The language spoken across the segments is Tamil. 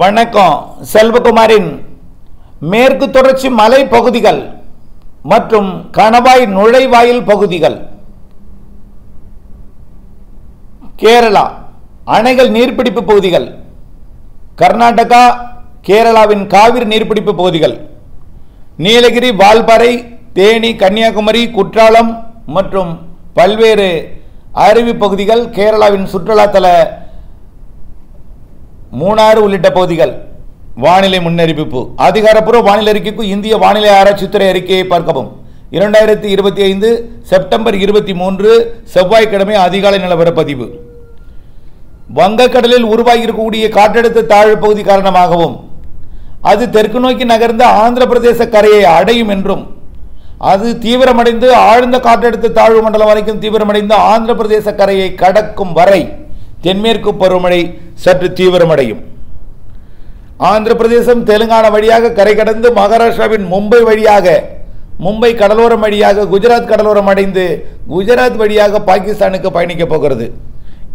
வணக்கம். செல்வகுமாரின் மேற்கு தொடர்ச்சி மலை பகுதிகள் மற்றும் கணவாய் நுழைவாயில் பகுதிகள், கேரளா அணைகள் நீர்பிடிப்பு பகுதிகள், கர்நாடகா கேரளாவின் காவிரி நீர்பிடிப்பு பகுதிகள், நீலகிரி, வால்பாறை, தேனி, கன்னியாகுமரி, குற்றாலம் மற்றும் பல்வேறு அருவி பகுதிகள், கேரளாவின் சுற்றுலாத்தல மூணாறு உள்ளிட்ட பகுதிகள். வானிலை முன்னறிவிப்பு. அதிகாரப்பூர்வ வானிலை அறிக்கைக்கு இந்திய வானிலை ஆராய்ச்சித்துறை அறிக்கையை பார்க்கவும். 2025 செப்டம்பர் 23 செவ்வாய்க்கிழமை அதிகாலை நிலவர பதிவு. வங்கக்கடலில் உருவாகியிருக்கக்கூடிய காற்றழுத்த தாழ்வு பகுதி காரணமாகவும் அது தெற்கு நோக்கி நகர்ந்த ஆந்திர பிரதேச கரையை அடையும் என்றும், அது தீவிரமடைந்து ஆழ்ந்த காற்றழுத்த தாழ்வு மண்டலம் வரைக்கும் தீவிரமடைந்து ஆந்திர பிரதேச கரையை கடக்கும் வரை தென்மேற்கு பருவமழை சற்று தீவிரமடையும். ஆந்திர பிரதேசம் தெலுங்கானா வழியாக கரை கடந்து மகாராஷ்டிராவின் மும்பை வழியாக, மும்பை கடலோரம் வழியாக குஜராத் கடலோரம் அடைந்து குஜராத் வழியாக பாகிஸ்தானுக்கு பயணிக்க போகிறது.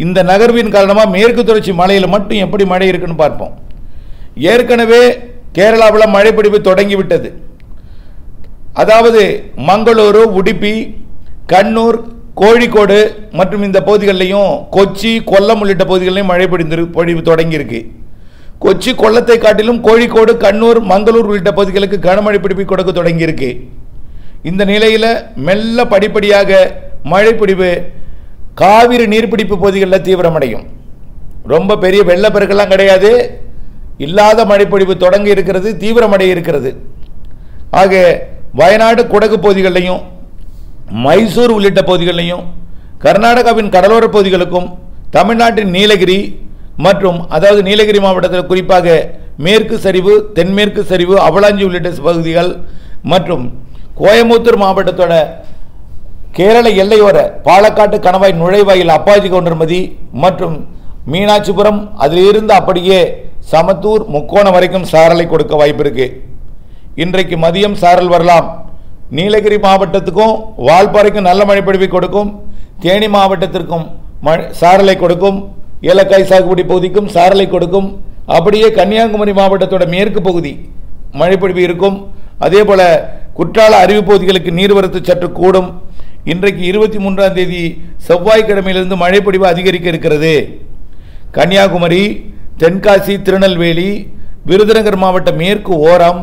இந்த நகர்வின் காரணமாக மேற்கு தொடர்ச்சி மலையில் மட்டும் எப்படி மழை இருக்குன்னு பார்ப்போம். ஏற்கனவே கேரளாவில் மழைப்பிடிப்பு தொடங்கிவிட்டது. அதாவது மங்களூரு, உடுப்பி, கண்ணூர், கோழிக்கோடு மற்றும் இந்த பகுதிகளிலையும் கொச்சி, கொல்லம் உள்ளிட்ட பகுதிகளிலும் மழை பொழிவு தொடங்கியிருக்கு. கொச்சி, கொல்லத்தை காட்டிலும் கோழிக்கோடு, கண்ணூர், மங்களூர் உள்ளிட்ட பகுதிகளுக்கு கனமழை பிடிப்பு கொடுக்க தொடங்கியிருக்கு. இந்த நிலையில் மெல்ல படிப்படியாக மழை பொழிவு காவிரி நீர்பிடிப்பு பகுதிகளில் தீவிரமடையும். ரொம்ப பெரிய வெள்ளப்பெருக்கெல்லாம் கிடையாது, இல்லாத மழைப்பொழிவு தொடங்கி இருக்கிறது, தீவிரமடைய இருக்கிறது. ஆக வயநாடு, குடகு பகுதிகளிலையும் மைசூர் உள்ளிட்ட பகுதிகளிலையும் கர்நாடகாவின் கடலோர பகுதிகளுக்கும் தமிழ்நாட்டின் நீலகிரி மற்றும் அதாவது நீலகிரி மாவட்டத்தில் குறிப்பாக மேற்கு சரிவு, தென்மேற்கு சரிவு, அவலாஞ்சி உள்ளிட்ட பகுதிகள் மற்றும் கோயம்புத்தூர் மாவட்டத்தோட கேரள எல்லையோர பாலக்காட்டு கணவாய் நுழைவாயில் அப்பாஜி கவுண்டர்மதி மற்றும் மீனாட்சிபுரம், அதிலிருந்து அப்படியே சமத்தூர், முக்கோணம் வரைக்கும் சாரலை கொடுக்க வாய்ப்பு இருக்கு. இன்றைக்கு மதியம் சாரல் வரலாம். நீலகிரி மாவட்டத்துக்கும் வால்பாறைக்கும் நல்ல மழை பொழிவை கொடுக்கும். தேனி மாவட்டத்திற்கும் சாரலை கொடுக்கும். ஏலக்காய் சாகுபடி பகுதிக்கும் சாரலை கொடுக்கும். அப்படியே கன்னியாகுமரி மாவட்டத்தோட மேற்கு பகுதி மழைப்பொழிவு இருக்கும். அதே போல குற்றால அருவி பகுதிகளுக்கு நீர்வரத்து சற்று கூடும். இன்றைக்கு 23ஆம் தேதி செவ்வாய்க்கிழமையிலிருந்து மழைப்பொழிவு அதிகரிக்க இருக்கிறது. கன்னியாகுமரி, தென்காசி, திருநெல்வேலி, விருதுநகர் மாவட்ட மேற்கு ஓரம்,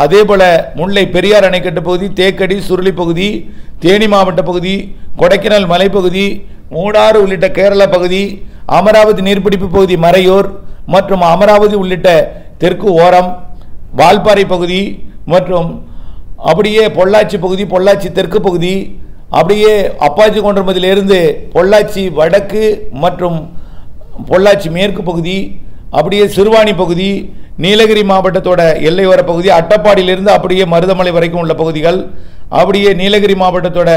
அதே போல முல்லை பெரியார் அணைக்கட்டு பகுதி, தேக்கடி, சுருளி பகுதி, தேனி மாவட்ட பகுதி, கொடைக்கானல் மலைப்பகுதி, மூணாறு உள்ளிட்ட கேரள பகுதி, அமராவதி நீர்பிடிப்பு பகுதி, மறையூர் மற்றும் அமராவதி உள்ளிட்ட தெற்கு ஓரம், வால்பாறை பகுதி மற்றும் அப்படியே பொள்ளாச்சி பகுதி, பொள்ளாச்சி தெற்கு பகுதி, அப்படியே அப்பாச்சி கொண்டமதிலிருந்து பொள்ளாச்சி வடக்கு மற்றும் பொள்ளாச்சி மேற்கு பகுதி, அப்படியே சிறுவாணி பகுதி, நீலகிரி மாவட்டத்தோட எல்லையோர பகுதி, அட்டப்பாடியிலிருந்து அப்படியே மருதமலை வரைக்கும் உள்ள பகுதிகள், அப்படியே நீலகிரி மாவட்டத்தோட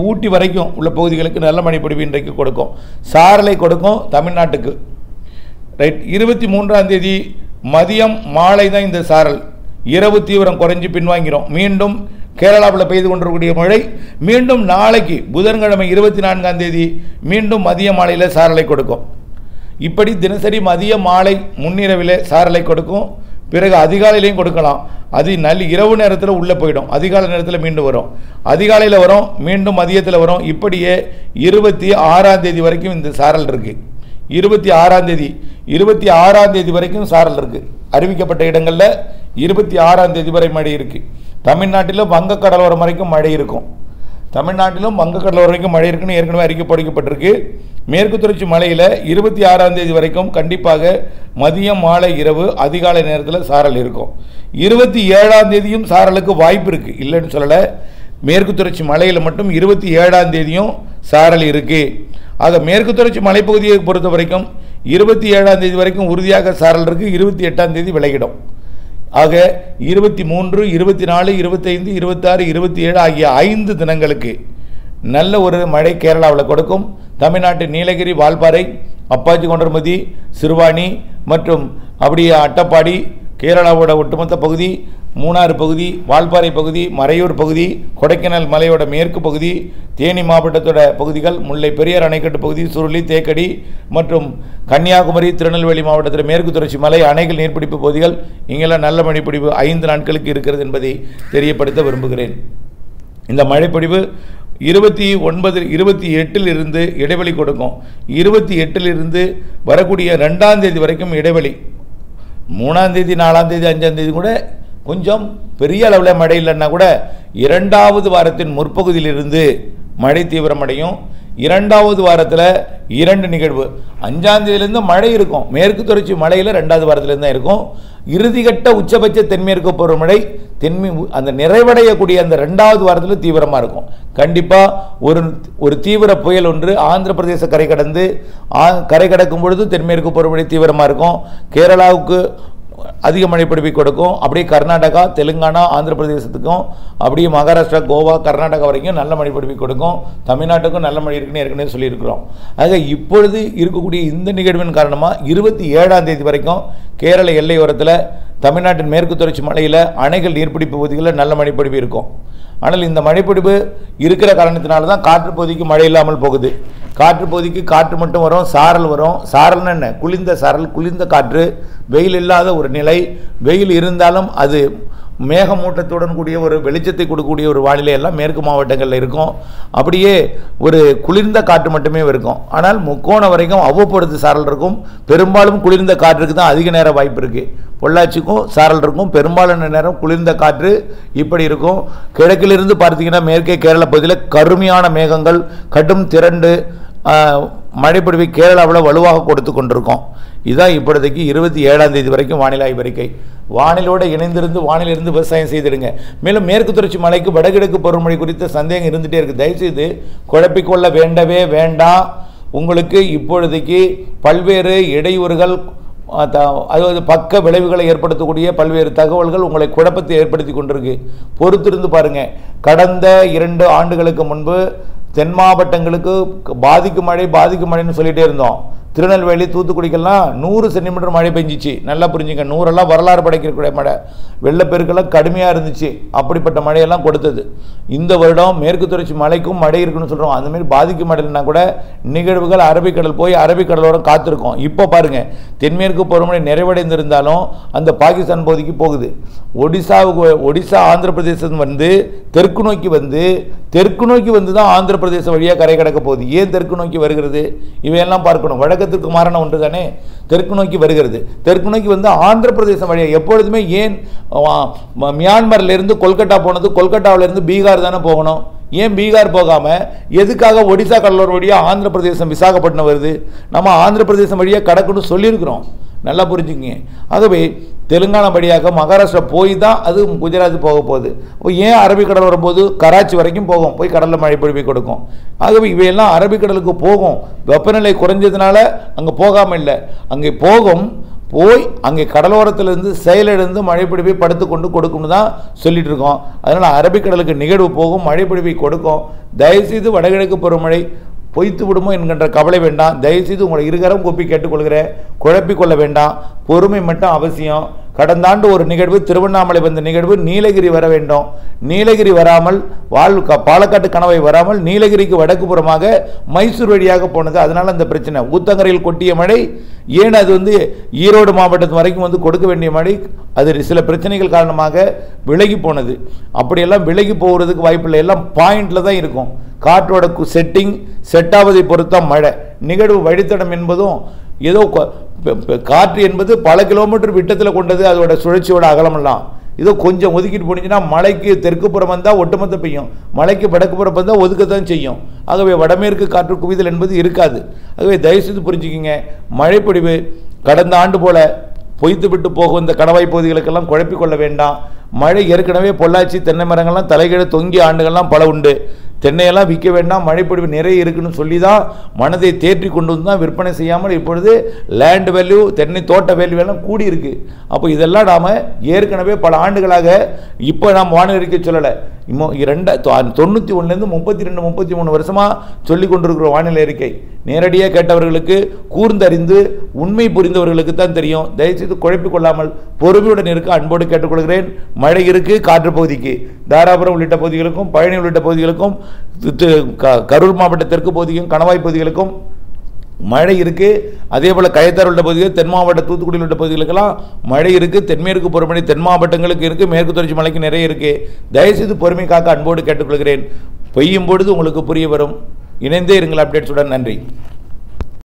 ஊட்டி வரைக்கும் உள்ள பகுதிகளுக்கு நல்ல மழை பொழிவு இன்றைக்கு கொடுக்கும். சாரலை கொடுக்கும் தமிழ்நாட்டுக்கு. ரைட். 23ஆம் தேதி மதியம் மாலை தான் இந்த சாரல். இரவு தீவிரம் குறைஞ்சி பின்வாங்கிறோம். மீண்டும் கேரளாவில் பெய்து கொண்டிருக்கக்கூடிய மழை மீண்டும் நாளைக்கு புதன்கிழமை 24ஆம் தேதி மீண்டும் மதிய மாலையில் சாரலை கொடுக்கும். இப்படி தினசரி மதிய மாலை முன்னிரவில் சாரலை கொடுக்கும். பிறகு அதிகாலையிலையும் கொடுக்கலாம். அது இரவு நேரத்தில் உள்ளே போயிடும். அதிகாலை நேரத்தில் மீண்டும் வரும். அதிகாலையில் வரும், மீண்டும் மதியத்தில் வரும். இப்படியே 26ஆம் தேதி வரைக்கும் இந்த சாரல் இருக்கு. 26ஆம் தேதி வரைக்கும் சாரல் இருக்கு. அறிவிக்கப்பட்ட இடங்களில் 26ஆம் தேதி வரை மழை இருக்கு. தமிழ்நாட்டிலும் வங்கக்கடலோரம் வரைக்கும் மழை இருக்கும். தமிழ்நாட்டிலும் வங்கக்கடலோரம் வரைக்கும் மழை இருக்குன்னு ஏற்கனவே அறிக்கைப்படுத்தப்பட்டிருக்கு. மேற்கு தொடர்ச்சி மலையில் 26ஆம் தேதி வரைக்கும் கண்டிப்பாக மதியம், மாலை, இரவு, அதிகாலை நேரத்தில் சாரல் இருக்கும். 27ஆம் தேதியும் சாரலுக்கு வாய்ப்பு இருக்கு, இல்லைன்னு சொல்லலை. மேற்கு தொடர்ச்சி மலையில் மட்டும் 27ஆம் தேதியும் சாரல் இருக்கு. ஆக மேற்கு தொடர்ச்சி மலைப்பகுதியை பொறுத்த வரைக்கும் 27ஆம் தேதி வரைக்கும் உறுதியாக சாரல் இருக்கு. 28ஆம் தேதி விலகிடும். ஆக 23, 24, 25, 26, 27 ஆகிய 5 தினங்களுக்கு நல்ல ஒரு மழை கேரளாவில் கொடுக்கும். தமிழ்நாட்டு நீலகிரி, வால்பாறை, அப்பாச்சி கொண்டர்மதி, சிறுவாணி மற்றும் அப்படியே அட்டப்பாடி கேரளாவோட ஒட்டுமொத்த பகுதி, மூணாறு பகுதி, வால்பாறை பகுதி, மறையூர் பகுதி, கொடைக்கானல் மலையோட மேற்கு பகுதி, தேனி மாவட்டத்தோட பகுதிகள், முல்லை பெரியார் அணைக்கட்டு பகுதி, சுருளி, தேக்கடி மற்றும் கன்னியாகுமரி, திருநெல்வேலி மாவட்டத்தில் மேற்கு தொடர்ச்சி மலை, அணைகள் நீர்பிடிப்பு பகுதிகள், இங்கெல்லாம் நல்ல மழைப்பொழிவு 5 நாட்களுக்கு இருக்கிறது என்பதை தெரியப்படுத்த விரும்புகிறேன். இந்த மழைப்பொழிவு 28 இருந்து இடைவெளி கொடுக்கும். 28 வரக்கூடிய 2ஆம் தேதி வரைக்கும் இடைவெளி. 3ஆம் தேதி, 4ஆம் தேதி, 5ஆம் தேதி கூட கொஞ்சம் பெரிய அளவில் மழை இல்லைன்னா கூட 2வது வாரத்தின் முற்பகுதியிலிருந்து மழை தீவிரமடையும். 2வது வாரத்தில் 2 நிகழ்வு. 5ஆம் தேதியிலிருந்து மழை இருக்கும். மேற்கு தொடர்ச்சி மழையில் 2வது வாரத்திலிருந்து தான் இருக்கும். இறுதிக்கட்ட உச்சபட்ச தென்மேற்கு பருவமழை அந்த நிறைவடையக்கூடிய அந்த 2வது வாரத்தில் தீவிரமாக இருக்கும். கண்டிப்பாக ஒரு தீவிர புயல் ஒன்று ஆந்திர பிரதேச கரை கடக்கும் பொழுது தென்மேற்கு பருவமழை தீவிரமாக இருக்கும். கேரளாவுக்கு அதிக மழை பொழிவை கொடுக்கும். அப்படியே கர்நாடகா, தெலுங்கானா, ஆந்திர பிரதேசத்துக்கும், அப்படியே மகாராஷ்டிரா, கோவா, கர்நாடகா வரைக்கும் நல்ல மழை பொழிவை கொடுக்கும். தமிழ்நாட்டுக்கும் நல்ல மழை இருக்குன்னு ஏற்கனவே சொல்லியிருக்கிறோம். ஆக இப்பொழுது இருக்கக்கூடிய இந்த நிகழ்வின் காரணமாக 27ஆம் தேதி வரைக்கும் கேரள எல்லையோரத்தில் தமிழ்நாட்டின் மேற்கு தொடர்ச்சி மலையில் அணைகள் நீர்பிடிப்பு பகுதிகளில் நல்ல மழை பொழிவு இருக்கும். ஆனால் இந்த மழைப்பொழிவு இருக்கிற காரணத்தினால தான் காற்று பகுதிக்கு மழை இல்லாமல் போகுது. காற்று பகுதிக்கு காற்று மட்டும் வரும், சாரல் வரும். சாரல்னு என்ன? குளிர்ந்த சாரல், குளிர்ந்த காற்று, வெயில் இல்லாத ஒரு நிலை. வெயில் இருந்தாலும் அது மேகமூட்டத்துடன் கூடிய ஒரு வெளிச்சத்தை கொடுக்கக்கூடிய ஒரு வானிலை எல்லாம் மேற்கு மாவட்டங்களில் இருக்கும். அப்படியே ஒரு குளிர்ந்த காற்று மட்டுமே இருக்கும். ஆனால் முக்கோணம் வரைக்கும் அவ்வப்பொழுது சாரல் இருக்கும். பெரும்பாலும் குளிர்ந்த காற்றுக்கு தான் அதிக நேரம் வாய்ப்பு இருக்குது. பொள்ளாச்சிக்கும் சாரல் இருக்கும். பெரும்பாலான நேரம் குளிர்ந்த காற்று இப்படி இருக்கும். கிழக்கிலிருந்து பார்த்தீங்கன்னா மேற்கே கேரள பகுதியில் கருமையான மேகங்கள், கடும் திரண்டு மழைப்பொழிவை கேரளாவில் வலுவாக கொடுத்து கொண்டிருக்கோம். இதுதான் இப்பொழுதைக்கு 27ஆம் தேதி வரைக்கும் வானிலை ஆய்வறிக்கை. வானிலோடு இணைந்திருந்து வானிலிருந்து விவசாயம் செய்திடுங்க. மேலும் மேற்கு தொடர்ச்சி மலைக்கு வடகிழக்கு பருவமழை குறித்த சந்தேகம் இருந்துகிட்டே இருக்குது. தயவுசெய்து குழப்பிக்கொள்ள வேண்டவே வேண்டாம். உங்களுக்கு இப்பொழுதைக்கு பல்வேறு இடையூறுகள், அதாவது பக்க விளைவுகளை ஏற்படுத்தக்கூடிய பல்வேறு தகவல்கள் உங்களை குழப்பத்தை ஏற்படுத்தி கொண்டிருக்கு. பொறுத்திருந்து பாருங்கள். கடந்த 2 ஆண்டுகளுக்கு முன்பு தென் மாவட்டங்களுக்கு பாதிக்கும் மழைன்னு சொல்லிகிட்டே இருந்தோம். திருநெல்வேலி, தூத்துக்குடிக்கெல்லாம் 100 சென்டிமீட்டர் மழை பெஞ்சிச்சு. நல்லா புரிஞ்சுங்க. 100 வரலாறு படைக்கக்கூடிய மழை. வெள்ளப்பெருக்கெல்லாம் கடுமையாக இருந்துச்சு. அப்படிப்பட்ட மழையெல்லாம் கொடுத்தது. இந்த வருடம் மேற்கு தொடர்ச்சி மழைக்கும் மழை இருக்குன்னு சொல்கிறோம். அந்தமாரி பாதிக்கும் மழைன்னா கூட நிகழ்வுகள் அரபிக்கடல் போய் அரபிக்கடலோட காத்திருக்கோம். இப்போ பாருங்கள், தென்மேற்கு பருவமழை நிறைவடைந்திருந்தாலும் அந்த பாகிஸ்தான் பகுதிக்கு போகுது. ஒடிசா ஆந்திர பிரதேசம் வந்து தெற்கு நோக்கி வந்து தான் ஆந்திர பிரதேசம் வழியாக கரை கடக்க போகுது. ஏன் தெற்கு நோக்கி வருகிறது? இவையெல்லாம் பார்க்கணும். வழக்கத்திற்கு மாறான ஒன்று தானே தெற்கு நோக்கி வருகிறது. தெற்கு நோக்கி வந்து ஆந்திர பிரதேசம் வழியாக எப்பொழுதுமே ஏன் மியான்மர்லேருந்து கொல்கட்டா போனது, கொல்கட்டாவிலேருந்து பீகார் தானே போகணும். ஏன் பீகார் போகாமல் எதுக்காக ஒடிசா கடலோர வழியாக ஆந்திர பிரதேசம் விசாகப்பட்டினம் வருது? நம்ம ஆந்திர பிரதேசம் வழியாக கடக்கணும்னு சொல்லியிருக்கிறோம். நல்லா புரிஞ்சுக்கிங்க. ஆகவே தெலுங்கானா வழியாக மகாராஷ்டிரா போய் தான் அது குஜராத் போக போகுது. இப்போ ஏன் அரபிக்கடல் வரும்போது கராச்சி வரைக்கும் போகும், போய் கடலில் மழை பொழிவை கொடுக்கும். ஆகவே இவையெல்லாம் அரபிக்கடலுக்கு போகும். வெப்பநிலை குறைஞ்சதுனால அங்கே போகாமல் இல்லை, அங்கே போய் அங்கே கடலோரத்திலிருந்து செயலிழந்து மழைப்பொழிவை படுத்துக்கொண்டு கொடுக்கும்னு தான் சொல்லிட்டு இருக்கோம். அதனால் அரபிக்கடலுக்கு நிகழ்வு போகும், மழைப்பொழிவை கொடுக்கும். தயவுசெய்து வடகிழக்கு பருவமழை பொய்த்து விடுமோ என்கின்ற கவலை வேண்டாம். தயவுசெய்து உங்களை இருகரம் கூப்பி கேட்டுக்கொள்கிறேன், குழப்பிக்கொள்ள வேண்டாம். பொறுமை மட்டும் அவசியம். கடந்த ஆண்டு ஒரு நிகழ்வு, திருவண்ணாமலை வந்த நிகழ்வு நீலகிரி வர வேண்டும். நீலகிரி வராமல் பாலக்காட்டு கணவாய் வராமல் நீலகிரிக்கு வடக்கு புறமாக மைசூர் வழியாக போனது. அதனால் அந்த பிரச்சனை. ஊத்தங்கரையில் கொட்டிய மழை ஏன் அது வந்து ஈரோடு மாவட்டத்து வரைக்கும் வந்து கொடுக்க வேண்டிய மழை அது சில பிரச்சனைகள் காரணமாக விலகி போனது. அப்படியெல்லாம் விலகி போகிறதுக்கு வாய்ப்பில்லை. எல்லாம் பாயிண்டில் தான் இருக்கும். காற்றோட செட்டாவதை பொறுத்தான் மழை. நிகழ்வு வழித்தடம் என்பதும் ஏதோ காற்று என்பது பல கிலோமீட்டர் விட்டத்தில் கொண்டது. அதோட சுழற்சியோட அகலமெல்லாம் ஏதோ கொஞ்சம் ஒதுக்கிட்டு போனிச்சுன்னா மலைக்கு தெற்கு புறம் வந்தால் ஒட்டுமொத்த பெய்யும், மலைக்கு வடக்கு புறம் வந்தால் ஒதுக்கத்தான் செய்யும். ஆகவே வடமேற்கு காற்று குவிதல் என்பது இருக்காது. ஆகவே தயவுசெய்து புரிஞ்சுக்கிங்க. மழைப்பொழிவு கடந்த ஆண்டு போல பொய்த்து விட்டு போகும் இந்த கணவாய் பகுதிகளுக்கெல்லாம் குழப்பிக்கொள்ள வேண்டாம். மழை ஏற்கனவே பொள்ளாச்சி தென்னை மரங்கள்லாம் தலைகீழ தொங்கிய ஆண்டுகள்லாம் பல உண்டு. தென்னையெல்லாம் விற்க வேண்டாம், மழைப்பொழிவு நிறைய இருக்குன்னு சொல்லி தான் மனதை தேற்றி கொண்டு வந்து தான் விற்பனை செய்யாமல் இப்பொழுது லேண்ட் வேல்யூ, தென்னை தோட்ட வேல்யூ எல்லாம் கூடியிருக்கு. அப்போ இதெல்லாம் நாம் ஏற்கனவே பல ஆண்டுகளாக இப்போ நாம் வானிலை சொல்லலை. 91லேருந்து 32 33 வருஷமாக சொல்லிக் கொண்டிருக்கிற வானிலை அறிக்கை நேரடியாக கேட்டவர்களுக்கு கூர்ந்தறிந்து உண்மை புரிந்தவர்களுக்கு தான் தெரியும். தயவுசெய்து குழப்பிக் கொள்ளாமல் பொறுமையுடன் இருக்க அன்போடு கேட்டுக்கொள்கிறேன். மழை இருக்கு காற்று பகுதிக்கு தாராபுரம் உள்ளிட்ட பகுதிகளுக்கும் பழனி உள்ளிட்ட பகுதிகளுக்கும் கரூர் மாவட்ட தெற்கு பகுதிக்கும் கணவாய் பகுதிகளுக்கும் மழை இருக்கு. அதே போல கயத்தார் உள்ள பகுதிகள் தென் மாவட்ட தூத்துக்குடி உள்ள பகுதிகளுக்கெல்லாம் மழை இருக்கு. தென்மேற்கு பருவமழை தென் மாவட்டங்களுக்கு இருக்கு. மேற்கு தொடர்ச்சி மலைக்கு நிறைய இருக்கு. தயவுசெய்து பொறுமை காக்க அன்போடு கேட்டுக்கொள்கிறேன். பெய்யும் பொழுது உங்களுக்கு புரிய வரும். இணைந்தே இருங்கள் அப்டேட்ஸுடன். நன்றி.